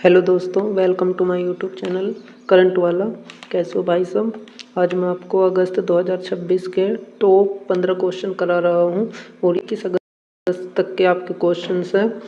Hello दोस्तों, welcome to my YouTube channel current वाला। कैसे हो भाई सब। आज मैं आपको अगस्त 2026 के टॉप 15 क्वेश्चन करा रहा हूं और 21 अगस्त तक के आपके क्वेश्चंस हैं।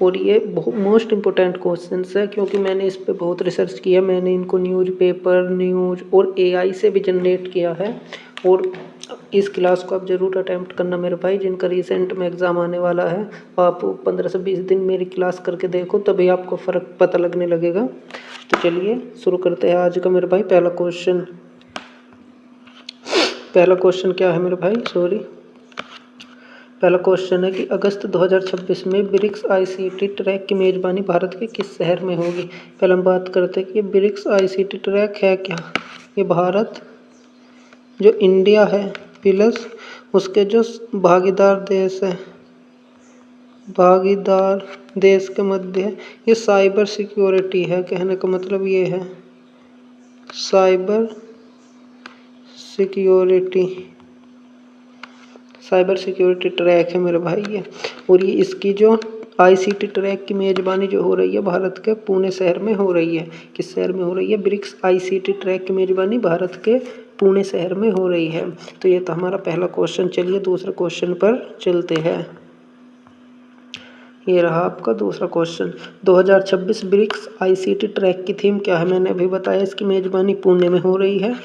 और ये बहुत मोस्ट इम्पोर्टेंट क्वेश्चंस है क्योंकि मैंने इस पे बहुत रिसर्च किया। मैंने इनको न्यूज़पेपर, न्यूज़ और एआई से भी जनरेट किया है। और इस क्लास को आप ज़रूर अटैम्प्ट करना मेरे भाई, जिनका रिसेंट में एग्ज़ाम आने वाला है। आप 15 से 20 दिन मेरी क्लास करके देखो, तभी आपको फ़र्क पता लगने लगेगा। तो चलिए शुरू करते हैं आज का मेरे भाई। पहला क्वेश्चन क्या है मेरे भाई, पहला क्वेश्चन है कि अगस्त 2026 में ब्रिक्स आईसीटी ट्रैक की मेज़बानी भारत के किस शहर में होगी। पहले हम बात करते हैं कि ये ब्रिक्स आईसीटी ट्रैक है क्या। ये भारत, जो इंडिया है प्लस उसके जो भागीदार देश के मध्य है। ये साइबर सिक्योरिटी है। कहने का मतलब ये है साइबर सिक्योरिटी ट्रैक है मेरे भाई ये। और ये इसकी जो आईसीटी ट्रैक की मेज़बानी जो हो रही है भारत के पुणे शहर में हो रही है। किस शहर में हो रही है। ब्रिक्स आईसीटी ट्रैक की मेज़बानी भारत के पुणे शहर में हो रही है। तो ये था हमारा पहला क्वेश्चन। चलिए दूसरे क्वेश्चन पर चलते हैं। ये रहा आपका दूसरा क्वेश्चन। 2026 ब्रिक्स आईसीटी ट्रैक की थीम क्या है। मैंने अभी बताया इसकी मेज़बानी पुणे में हो रही है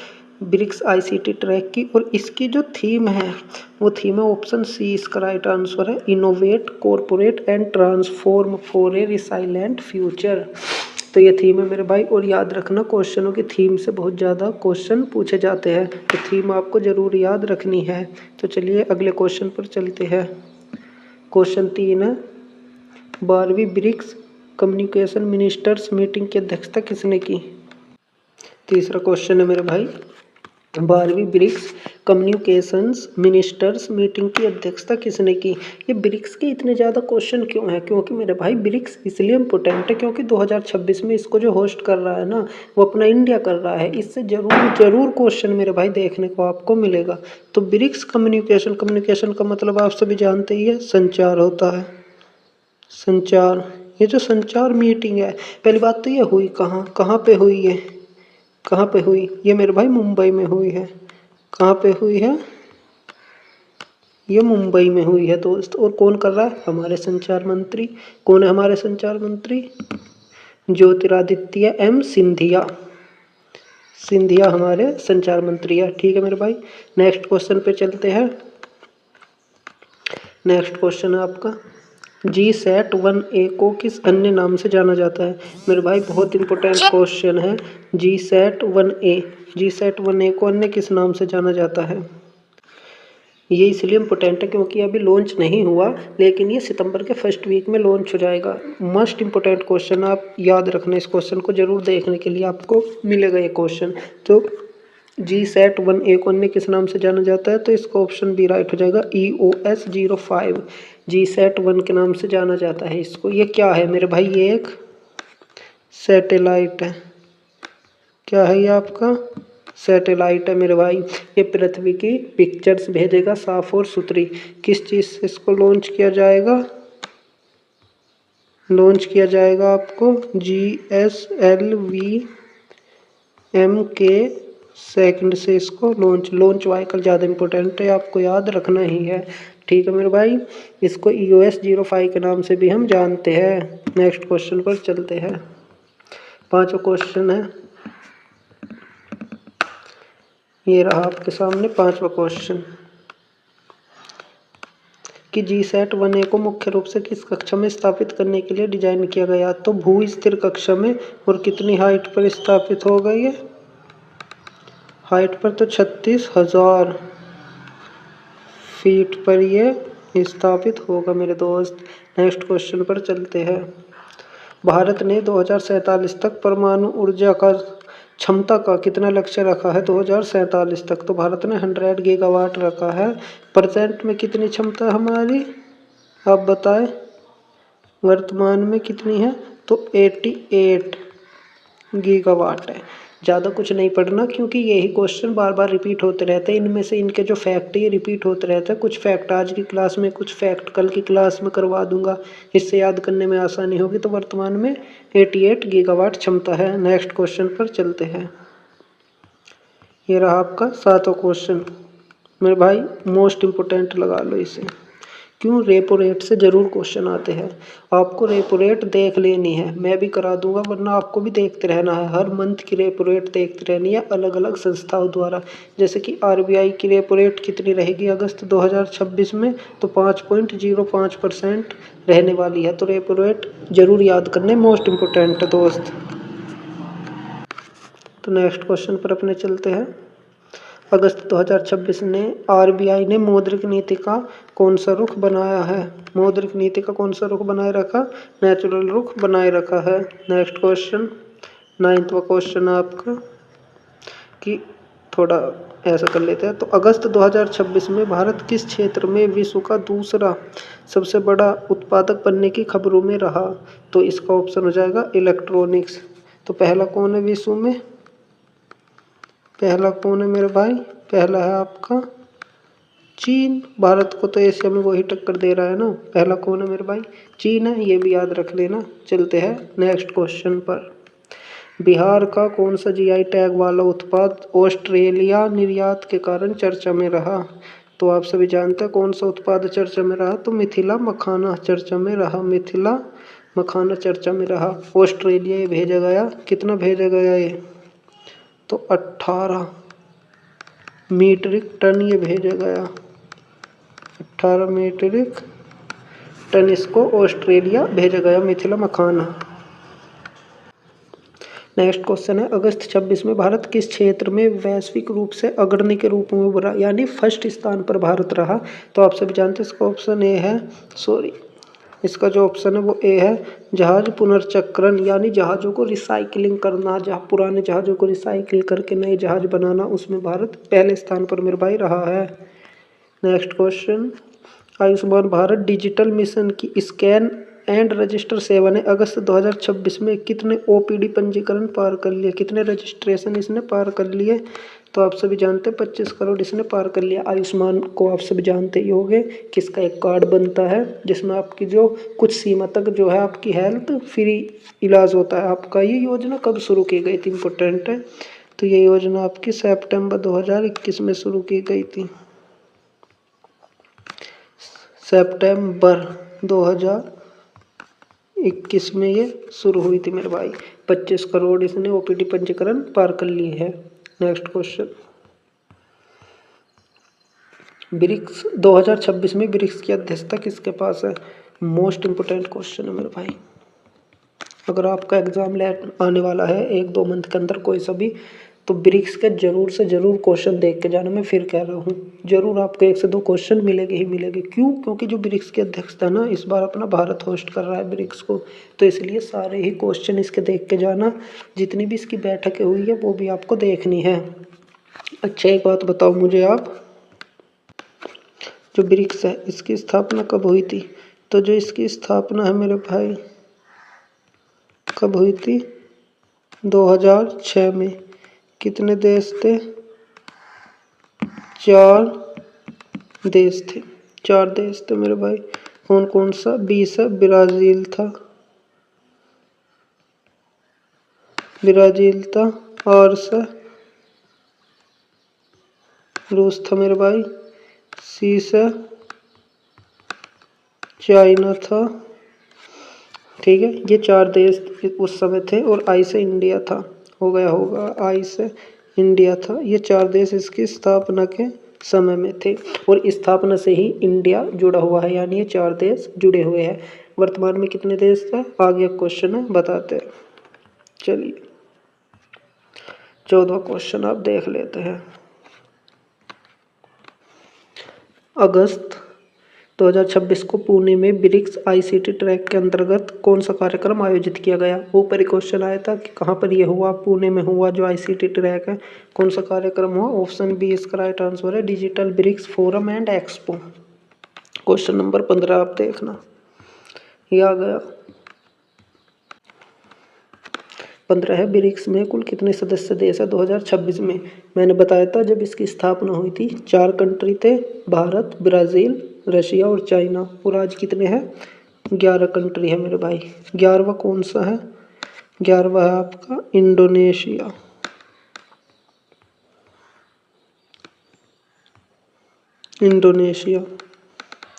ब्रिक्स आईसीटी ट्रैक की। और इसकी जो थीम है वो थीम है ऑप्शन सी इसका राइट आंसर है, innovate, corporate and transform for a resilient future. तो ये थीम है मेरे भाई। और याद रखना, क्वेश्चनों की थीम से बहुत ज़्यादा क्वेश्चन पूछे जाते हैं, तो थीम आपको ज़रूर याद रखनी है। तो चलिए अगले क्वेश्चन पर चलते हैं। क्वेश्चन 3 है, 12वीं ब्रिक्स कम्युनिकेशन मिनिस्टर्स मीटिंग की अध्यक्षता किसने की। तीसरा क्वेश्चन है मेरे भाई, 12वीं ब्रिक्स कम्युनिकेशंस मिनिस्टर्स मीटिंग की अध्यक्षता किसने की। ये ब्रिक्स के इतने ज़्यादा क्वेश्चन क्यों हैं, क्योंकि मेरे भाई ब्रिक्स इसलिए इम्पोर्टेंट है क्योंकि 2026 में इसको जो होस्ट कर रहा है ना, वो अपना इंडिया कर रहा है। इससे जरूर क्वेश्चन मेरे भाई देखने को आपको मिलेगा। तो ब्रिक्स कम्युनिकेशन का मतलब आप सभी जानते ही है, संचार होता है। संचार, ये जो संचार मीटिंग है, पहली बात तो ये हुई कहाँ पे हुई, ये कहाँ पे हुई। ये मेरे भाई मुंबई में हुई है। कहाँ पे हुई है, ये मुंबई में हुई है दोस्त। और कौन कर रहा है, हमारे संचार मंत्री। कौन है हमारे संचार मंत्री, ज्योतिरादित्य एम सिंधिया हमारे संचार मंत्री है। ठीक है मेरे भाई, नेक्स्ट क्वेश्चन पे चलते हैं। नेक्स्ट क्वेश्चन है आपका, GSAT-1A को किस अन्य नाम से जाना जाता है। मेरे भाई बहुत इंपॉर्टेंट क्वेश्चन है। GSAT-1A को अन्य किस नाम से जाना जाता है। ये इसलिए इम्पोर्टेंट है क्योंकि अभी लॉन्च नहीं हुआ, लेकिन ये सितंबर के फर्स्ट वीक में लॉन्च हो जाएगा। मोस्ट इम्पोर्टेंट क्वेश्चन, आप याद रखना, इस क्वेश्चन को जरूर देखने के लिए आपको मिलेगा ये क्वेश्चन। तो GSAT-1A को अन्य किस नाम से जाना जाता है, तो इसका ऑप्शन बी राइट हो जाएगा, EOS-05 GSAT-1 के नाम से जाना जाता है इसको। ये क्या है मेरे भाई, ये एक सैटेलाइट है। क्या है ये आपका, सैटेलाइट है मेरे भाई। ये पृथ्वी की पिक्चर्स भेजेगा साफ और सुथरी। किस चीज़ से इसको लॉन्च किया जाएगा आपको GSLV-M के सेकंड से इसको लॉन्च व्हीकल ज़्यादा इंपॉर्टेंट है, आपको याद रखना ही है। ठीक है मेरे भाई, इसको EOS-05 के नाम से भी हम जानते हैं। नेक्स्ट क्वेश्चन पर चलते हैं। पांचवा क्वेश्चन है, ये रहा आपके सामने पांचवा क्वेश्चन कि GSAT-1A को मुख्य रूप से किस कक्षा में स्थापित करने के लिए डिजाइन किया गया। तो भू स्थिर कक्षा में। और कितनी हाइट पर स्थापित होगा ये, हाइट पर तो 36,000 फीट पर ये स्थापित होगा मेरे दोस्त। नेक्स्ट क्वेश्चन पर चलते हैं। भारत ने 2047 तक परमाणु ऊर्जा का क्षमता का कितना लक्ष्य रखा है। 2047 तक तो भारत ने 100 गीगावाट रखा है। प्रेजेंट में कितनी क्षमता है हमारी, आप बताएं, वर्तमान में कितनी है, तो 88 गीगावाट है। ज़्यादा कुछ नहीं पढ़ना, क्योंकि यही क्वेश्चन बार बार रिपीट होते रहते हैं। इनमें से इनके जो फैक्ट है ये रिपीट होते रहते हैं। कुछ फैक्ट आज की क्लास में, कुछ फैक्ट कल की क्लास में करवा दूंगा, इससे याद करने में आसानी होगी। तो वर्तमान में 88 गीगावाट क्षमता है। नेक्स्ट क्वेश्चन पर चलते हैं। ये रहा आपका 7वां क्वेश्चन। मेरे भाई मोस्ट इम्पोर्टेंट लगा लो इसे। क्यों? रेपो रेट से ज़रूर क्वेश्चन आते हैं। आपको रेपो रेट देख लेनी है, मैं भी करा दूंगा, वरना आपको भी देखते रहना है। हर मंथ की रेपो रेट देखते रहनी है अलग अलग संस्थाओं द्वारा। जैसे कि आरबीआई की रेपो रेट कितनी रहेगी अगस्त 2026 में, तो 5.05% रहने वाली है। तो रेपो रेट जरूर याद करने, मोस्ट इम्पोर्टेंट है दोस्त। तो नेक्स्ट क्वेश्चन पर अपने चलते हैं। अगस्त 2026 ने आरबीआई ने मौद्रिक नीति का कौन सा रुख बनाया है? मौद्रिक नीति का कौन सा रुख बनाए रखा? नेचुरल रुख बनाए रखा है। नेक्स्ट क्वेश्चन 9वां क्वेश्चन है आपका, कि थोड़ा ऐसा कर लेते हैं। तो अगस्त 2026 में भारत किस क्षेत्र में विश्व का दूसरा सबसे बड़ा उत्पादक बनने की खबरों में रहा? तो इसका ऑप्शन हो जाएगा इलेक्ट्रॉनिक्स। तो पहला कौन है विश्व में? पहला कौन है मेरे भाई? पहला है आपका चीन। भारत को तो एशिया में वही टक्कर दे रहा है ना। पहला कौन है मेरे भाई? चीन है, ये भी याद रख लेना। चलते हैं नेक्स्ट क्वेश्चन पर। बिहार का कौन सा जीआई टैग वाला उत्पाद ऑस्ट्रेलिया निर्यात के कारण चर्चा में रहा? तो आप सभी जानते हैं कौन सा उत्पाद चर्चा में रहा। तो मिथिला मखाना चर्चा में रहा। मिथिला मखाना चर्चा में रहा। ऑस्ट्रेलिया ये भेजा गया। कितना भेजा गया ये? तो 18 मीट्रिक टन ये भेजा गया। 18 मीट्रिक टन इसको ऑस्ट्रेलिया भेजा गया, मिथिला मखाना। नेक्स्ट क्वेश्चन है, अगस्त 26 में भारत किस क्षेत्र में वैश्विक रूप से अग्रणी के रूप में उभरा, यानी फर्स्ट स्थान पर भारत रहा? तो आप सभी जानते हैं इसका ऑप्शन ए है, इसका जो ऑप्शन है वो ए है, जहाज पुनर्चक्रण, यानी जहाज़ों को रिसाइकलिंग करना, जहाँ पुराने जहाज़ों को रिसाइकिल करके नए जहाज बनाना, उसमें भारत पहले स्थान पर मेरे भाई रहा है। Next question, Ayushman Bharat digital mission की स्कैन एंड रजिस्टर सेवा ने अगस्त 2026 में कितने ओपीडी पंजीकरण पार कर लिए? कितने रजिस्ट्रेशन इसने पार कर लिए? तो आप सभी जानते हैं 25 करोड़ इसने पार कर लिया। आयुष्मान को आप सभी जानते ही होंगे, किसका एक कार्ड बनता है जिसमें आपकी जो कुछ सीमा तक जो है आपकी हेल्थ फ्री इलाज होता है आपका। ये योजना कब शुरू की गई थी? इम्पोर्टेंट है। तो ये योजना आपकी सितंबर 2021 में शुरू की गई थी। सितंबर 2021 में ये शुरू हुई थी मेरे भाई। 25 करोड़ इसने ओपीडी पंजीकरण पार कर लिए है। नेक्स्ट क्वेश्चन, ब्रिक्स 2026 में ब्रिक्स की अध्यक्षता किसके पास है? मोस्ट इम्पोर्टेंट क्वेश्चन है मेरे भाई। अगर आपका एग्जाम आने वाला है 1-2 मंथ के अंदर कोई सा भी, तो ब्रिक्स के जरूर से जरूर क्वेश्चन देख के जाना। मैं फिर कह रहा हूँ, जरूर आपको 1 से 2 क्वेश्चन मिलेंगे ही मिलेंगे। क्यों? क्योंकि जो ब्रिक्स की अध्यक्षता ना इस बार अपना भारत होस्ट कर रहा है ब्रिक्स को, तो इसलिए सारे ही क्वेश्चन इसके देख के जाना। जितनी भी इसकी बैठकें हुई है वो भी आपको देखनी है। अच्छा, एक बात बताओ मुझे आप, जो ब्रिक्स है इसकी स्थापना कब हुई थी? तो जो इसकी स्थापना है मेरे भाई कब हुई थी? 2006 में। कितने देश थे? 4 देश थे। 4 देश थे मेरे भाई। कौन कौन सा? 20 है, ब्राज़ील था, ब्राज़ील था, और से रूस था मेरे भाई, सी से चाइना था। ठीक है, ये 4 देश उस समय थे, और आई से इंडिया था। हो गया होगा, आई से इंडिया था। ये 4 देश इसकी स्थापना के समय में थे, और स्थापना से ही इंडिया जुड़ा हुआ है, यानी ये 4 देश जुड़े हुए हैं। वर्तमान में कितने देश थे? आगे क्वेश्चन है, बताते हैं। चलिए 14वां क्वेश्चन आप देख लेते हैं। अगस्त 2026 को पुणे में ब्रिक्स आईसीटी ट्रैक के अंतर्गत कौन सा कार्यक्रम आयोजित किया गया? ऊपर ही क्वेश्चन आया था कि कहाँ पर यह हुआ? पुणे में हुआ जो आईसीटी ट्रैक है। कौन सा कार्यक्रम हुआ? ऑप्शन बी इसका राइट आंसर है, digital BRICS forum and expo. Question number 15 आप देखना, ये आ गया। 15 है। ब्रिक्स में कुल कितने सदस्य देश है 2026 में? मैंने बताया था जब इसकी स्थापना हुई थी 4 कंट्री थे, भारत, ब्राज़ील, रशिया और चाइना। और आज कितने हैं? 11 कंट्री है मेरे भाई। 11वां कौन सा है? 11वां है आपका इंडोनेशिया। इंडोनेशिया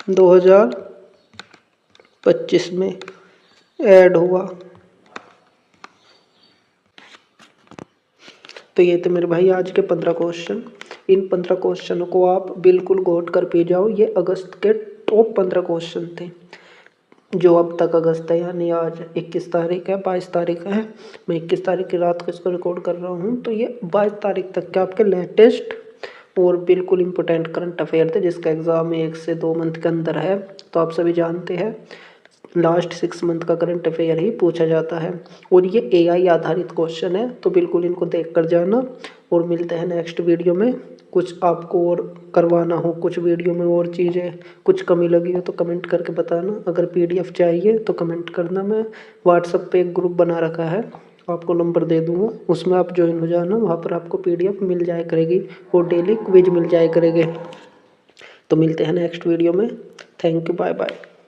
2025 में ऐड हुआ। तो ये थे मेरे भाई आज के 15 क्वेश्चन। इन 15 क्वेश्चनों को आप बिल्कुल गौर कर पी जाओ। ये अगस्त के टॉप 15 क्वेश्चन थे जो अब तक अगस्त है, यानी आज 21 तारीख है, 22 तारीख है। मैं 21 तारीख की रात को इसको रिकॉर्ड कर रहा हूँ, तो ये 22 तारीख तक के आपके लेटेस्ट और बिल्कुल इम्पोर्टेंट करंट अफेयर थे जिसका एग्ज़ाम 1 से 2 मंथ के अंदर है। तो आप सभी जानते हैं लास्ट 6 मंथ का करंट अफेयर ही पूछा जाता है और ये एआई आधारित क्वेश्चन है, तो बिल्कुल इनको देख कर जाना। और मिलते हैं नेक्स्ट वीडियो में। कुछ आपको और करवाना हो, कुछ वीडियो में और चीज़ें कुछ कमी लगी हो तो कमेंट करके बताना। अगर पीडीएफ चाहिए तो कमेंट करना। मैं व्हाट्सएप पे एक ग्रुप बना रखा है, आपको नंबर दे दूँगा, उसमें आप ज्वाइन हो जाना। वहाँ पर आपको पीडीएफ मिल जाया करेगी और डेली क्विज मिल जाया करेंगे। तो मिलते हैं नेक्स्ट वीडियो में। Thank you, bye bye.